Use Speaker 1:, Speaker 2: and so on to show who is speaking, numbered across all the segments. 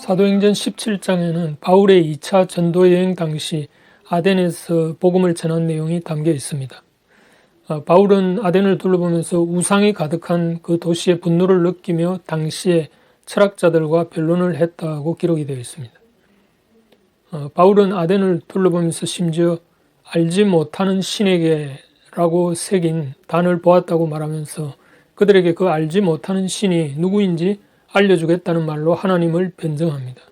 Speaker 1: 사도행전 17장에는 바울의 2차 전도 여행 당시 아덴에서 복음을 전한 내용이 담겨 있습니다. 바울은 아덴을 둘러보면서 우상이 가득한 그 도시의 분노를 느끼며 당시의 철학자들과 변론을 했다고 기록이 되어 있습니다. 바울은 아덴을 둘러보면서 심지어 알지 못하는 신에게라고 새긴 단을 보았다고 말하면서 그들에게 그 알지 못하는 신이 누구인지 알려주겠다는 말로 하나님을 변증합니다.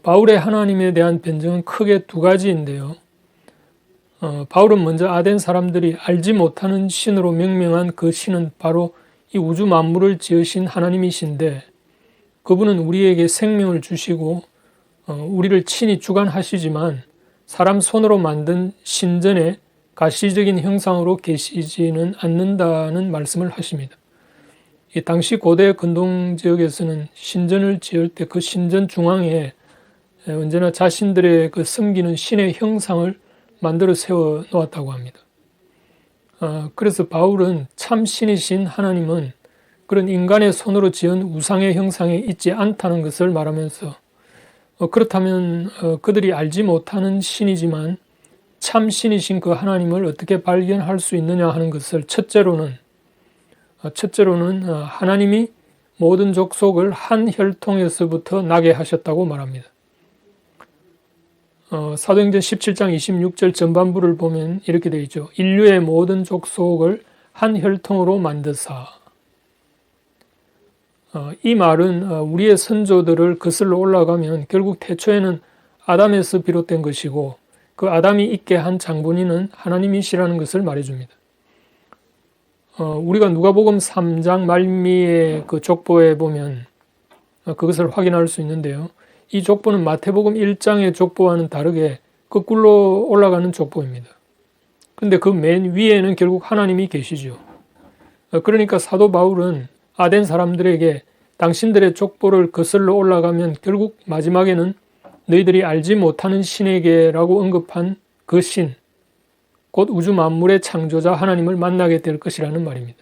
Speaker 1: 바울의 하나님에 대한 변증은 크게 두 가지인데요. 바울은 먼저 아덴 사람들이 알지 못하는 신으로 명명한 그 신은 바로 이 우주 만물을 지으신 하나님이신데 그분은 우리에게 생명을 주시고 우리를 친히 주관하시지만 사람 손으로 만든 신전의 가시적인 형상으로 계시지는 않는다는 말씀을 하십니다. 이 당시 고대 근동 지역에서는 신전을 지을 때 그 신전 중앙에 언제나 자신들의 그 섬기는 신의 형상을 만들어 세워 놓았다고 합니다. 그래서 바울은 참 신이신 하나님은 그런 인간의 손으로 지은 우상의 형상에 있지 않다는 것을 말하면서 그렇다면 그들이 알지 못하는 신이지만 참 신이신 그 하나님을 어떻게 발견할 수 있느냐 하는 것을 첫째로는 하나님이 모든 족속을 한 혈통에서부터 나게 하셨다고 말합니다. 사도행전 17장 26절 전반부를 보면 이렇게 되어 있죠. 인류의 모든 족속을 한 혈통으로 만드사. 이 말은 우리의 선조들을 거슬러 올라가면 결국 태초에는 아담에서 비롯된 것이고 그 아담이 있게 한 장본인은 하나님이시라는 것을 말해줍니다. 우리가 누가복음 3장 말미의 그 족보에 보면 그것을 확인할 수 있는데요. 이 족보는 마태복음 1장의 족보와는 다르게 거꾸로 올라가는 족보입니다. 그런데 그 맨 위에는 결국 하나님이 계시죠. 그러니까 사도 바울은 아덴 사람들에게 당신들의 족보를 거슬러 올라가면 결국 마지막에는 너희들이 알지 못하는 신에게라고 언급한 그 신, 곧 우주 만물의 창조자 하나님을 만나게 될 것이라는 말입니다.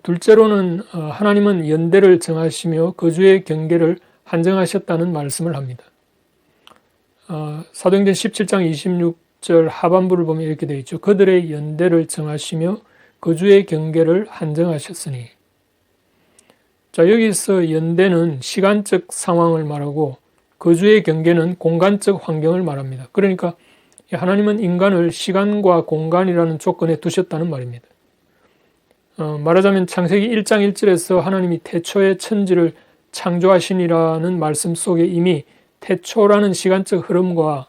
Speaker 1: 둘째로는 하나님은 연대를 정하시며 거주의 경계를 한정하셨다는 말씀을 합니다. 사도행전 17장 26절 하반부를 보면 이렇게 되어 있죠. 그들의 연대를 정하시며 거주의 경계를 한정하셨으니. 자, 여기서 연대는 시간적 상황을 말하고 거주의 경계는 공간적 환경을 말합니다. 그러니까 하나님은 인간을 시간과 공간이라는 조건에 두셨다는 말입니다. 말하자면 창세기 1장 1절에서 하나님이 태초에 천지를 창조하시니라는 말씀 속에 이미 태초라는 시간적 흐름과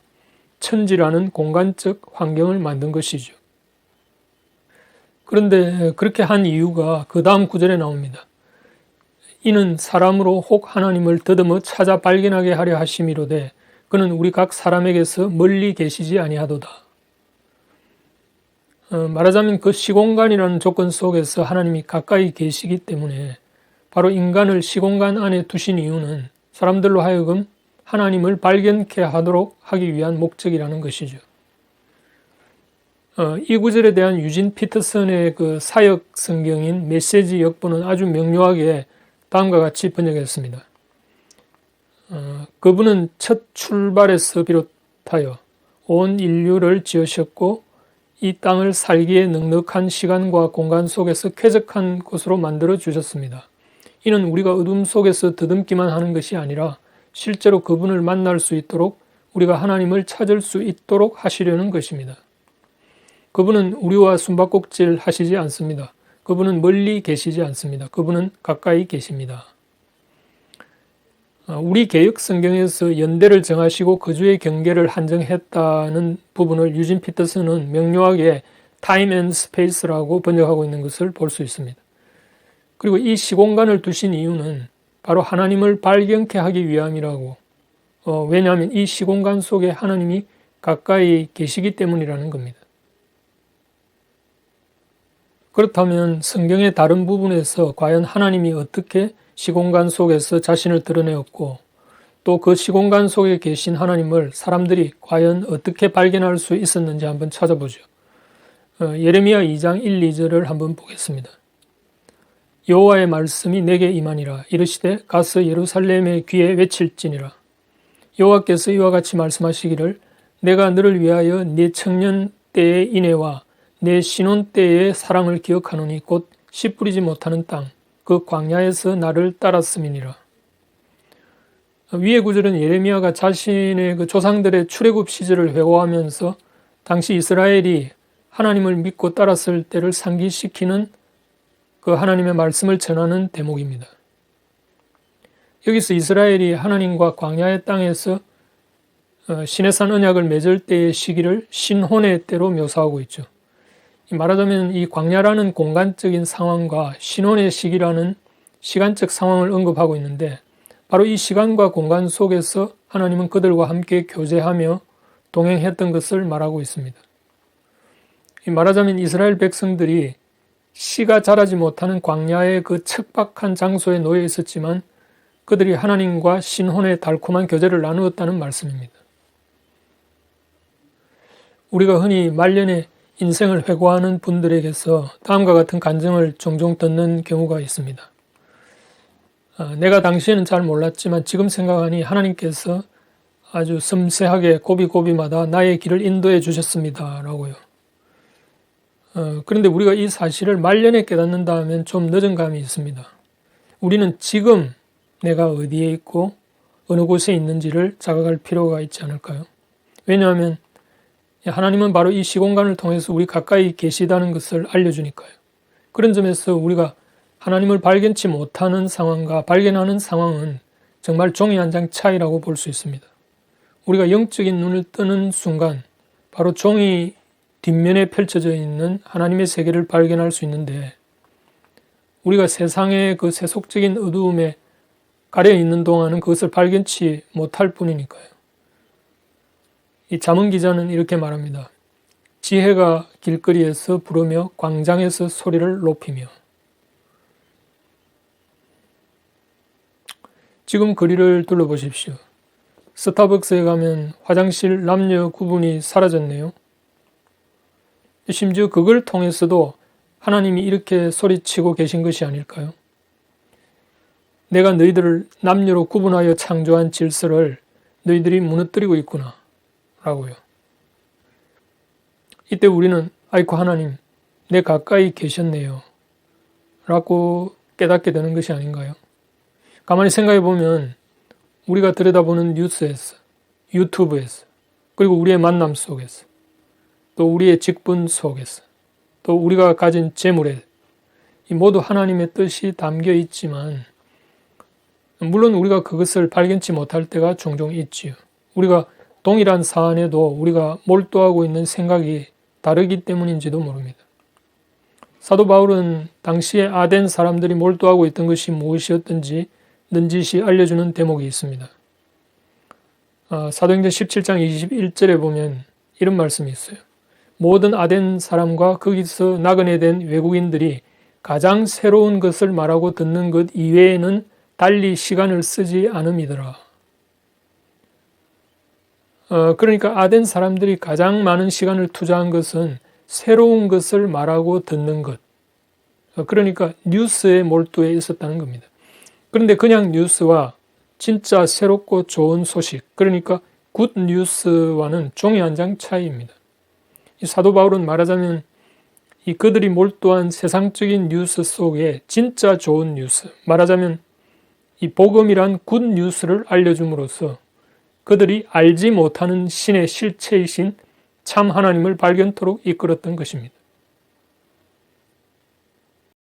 Speaker 1: 천지라는 공간적 환경을 만든 것이죠. 그런데 그렇게 한 이유가 그 다음 구절에 나옵니다. 이는 사람으로 혹 하나님을 더듬어 찾아 발견하게 하려 하심이로되 그는 우리 각 사람에게서 멀리 계시지 아니하도다. 말하자면 그 시공간이라는 조건 속에서 하나님이 가까이 계시기 때문에 바로 인간을 시공간 안에 두신 이유는 사람들로 하여금 하나님을 발견케 하도록 하기 위한 목적이라는 것이죠. 이 구절에 대한 유진 피터슨의 그 사역 성경인 메시지 역보는 아주 명료하게 다음과 같이 번역했습니다. 그분은 첫 출발에서 비롯하여 온 인류를 지으셨고 이 땅을 살기에 넉넉한 시간과 공간 속에서 쾌적한 곳으로 만들어 주셨습니다. 이는 우리가 어둠 속에서 더듬기만 하는 것이 아니라 실제로 그분을 만날 수 있도록 우리가 하나님을 찾을 수 있도록 하시려는 것입니다. 그분은 우리와 숨바꼭질 하시지 않습니다. 그분은 멀리 계시지 않습니다. 그분은 가까이 계십니다. 우리 개역 성경에서 연대를 정하시고 거주의 경계를 한정했다는 부분을 유진 피터슨은 명료하게 타임 앤 스페이스라고 번역하고 있는 것을 볼 수 있습니다. 그리고 이 시공간을 두신 이유는 바로 하나님을 발견케 하기 위함이라고, 왜냐하면 이 시공간 속에 하나님이 가까이 계시기 때문이라는 겁니다. 그렇다면 성경의 다른 부분에서 과연 하나님이 어떻게 시공간 속에서 자신을 드러내었고 또 그 시공간 속에 계신 하나님을 사람들이 과연 어떻게 발견할 수 있었는지 한번 찾아보죠. 예레미야 2장 1, 2절을 한번 보겠습니다. 여호와의 말씀이 내게 임하니라. 이르시되 가서 예루살렘의 귀에 외칠지니라. 여호와께서 이와 같이 말씀하시기를 내가 너를 위하여 네 청년 때의 인애와 내 신혼 때의 사랑을 기억하노니 곧 씨 뿌리지 못하는 땅 그 광야에서 나를 따랐음이니라. 위의 구절은 예레미야가 자신의 그 조상들의 출애굽 시절을 회고하면서 당시 이스라엘이 하나님을 믿고 따랐을 때를 상기시키는 그 하나님의 말씀을 전하는 대목입니다. 여기서 이스라엘이 하나님과 광야의 땅에서 시내산 언약을 맺을 때의 시기를 신혼의 때로 묘사하고 있죠. 말하자면 이 광야라는 공간적인 상황과 신혼의 시기라는 시간적 상황을 언급하고 있는데 바로 이 시간과 공간 속에서 하나님은 그들과 함께 교제하며 동행했던 것을 말하고 있습니다. 말하자면 이스라엘 백성들이 씨가 자라지 못하는 광야의 그 척박한 장소에 놓여 있었지만 그들이 하나님과 신혼의 달콤한 교제를 나누었다는 말씀입니다. 우리가 흔히 말년에 인생을 회고하는 분들에게서 다음과 같은 간증을 종종 듣는 경우가 있습니다. 내가 당시에는 잘 몰랐지만 지금 생각하니 하나님께서 아주 섬세하게 고비고비마다 나의 길을 인도해 주셨습니다. 라고요. 그런데 우리가 이 사실을 말년에 깨닫는다 하면 좀 늦은 감이 있습니다. 우리는 지금 내가 어디에 있고 어느 곳에 있는지를 자각할 필요가 있지 않을까요? 왜냐하면 하나님은 바로 이 시공간을 통해서 우리 가까이 계시다는 것을 알려주니까요. 그런 점에서 우리가 하나님을 발견치 못하는 상황과 발견하는 상황은 정말 종이 한 장 차이라고 볼 수 있습니다. 우리가 영적인 눈을 뜨는 순간 바로 종이 뒷면에 펼쳐져 있는 하나님의 세계를 발견할 수 있는데 우리가 세상의 그 세속적인 어두움에 가려 있는 동안은 그것을 발견치 못할 뿐이니까요. 이 잠언 기자는 이렇게 말합니다. 지혜가 길거리에서 부르며 광장에서 소리를 높이며. 지금 거리를 둘러보십시오. 스타벅스에 가면 화장실 남녀 구분이 사라졌네요. 심지어 그걸 통해서도 하나님이 이렇게 소리치고 계신 것이 아닐까요? 내가 너희들을 남녀로 구분하여 창조한 질서를 너희들이 무너뜨리고 있구나 라고요. 이때 우리는 아이고 하나님 내 가까이 계셨네요 라고 깨닫게 되는 것이 아닌가요? 가만히 생각해 보면 우리가 들여다보는 뉴스에서, 유튜브에서, 그리고 우리의 만남 속에서, 또 우리의 직분 속에서, 또 우리가 가진 재물에 이 모두 하나님의 뜻이 담겨 있지만 물론 우리가 그것을 발견치 못할 때가 종종 있지요. 우리가 동일한 사안에도 우리가 몰두하고 있는 생각이 다르기 때문인지도 모릅니다. 사도 바울은 당시에 아덴 사람들이 몰두하고 있던 것이 무엇이었던지 넌지시 알려주는 대목이 있습니다. 사도행전 17장 21절에 보면 이런 말씀이 있어요. 모든 아덴 사람과 거기서 나그네 된 외국인들이 가장 새로운 것을 말하고 듣는 것 이외에는 달리 시간을 쓰지 않음이더라. 그러니까 아덴 사람들이 가장 많은 시간을 투자한 것은 새로운 것을 말하고 듣는 것. 그러니까 뉴스에 몰두해 있었다는 겁니다. 그런데 그냥 뉴스와 진짜 새롭고 좋은 소식, 그러니까 굿 뉴스와는 종이 한 장 차이입니다. 이 사도 바울은 말하자면 이 그들이 몰두한 세상적인 뉴스 속에 진짜 좋은 뉴스, 말하자면 이 복음이란 굿 뉴스를 알려줌으로써 그들이 알지 못하는 신의 실체이신 참 하나님을 발견토록 이끌었던 것입니다.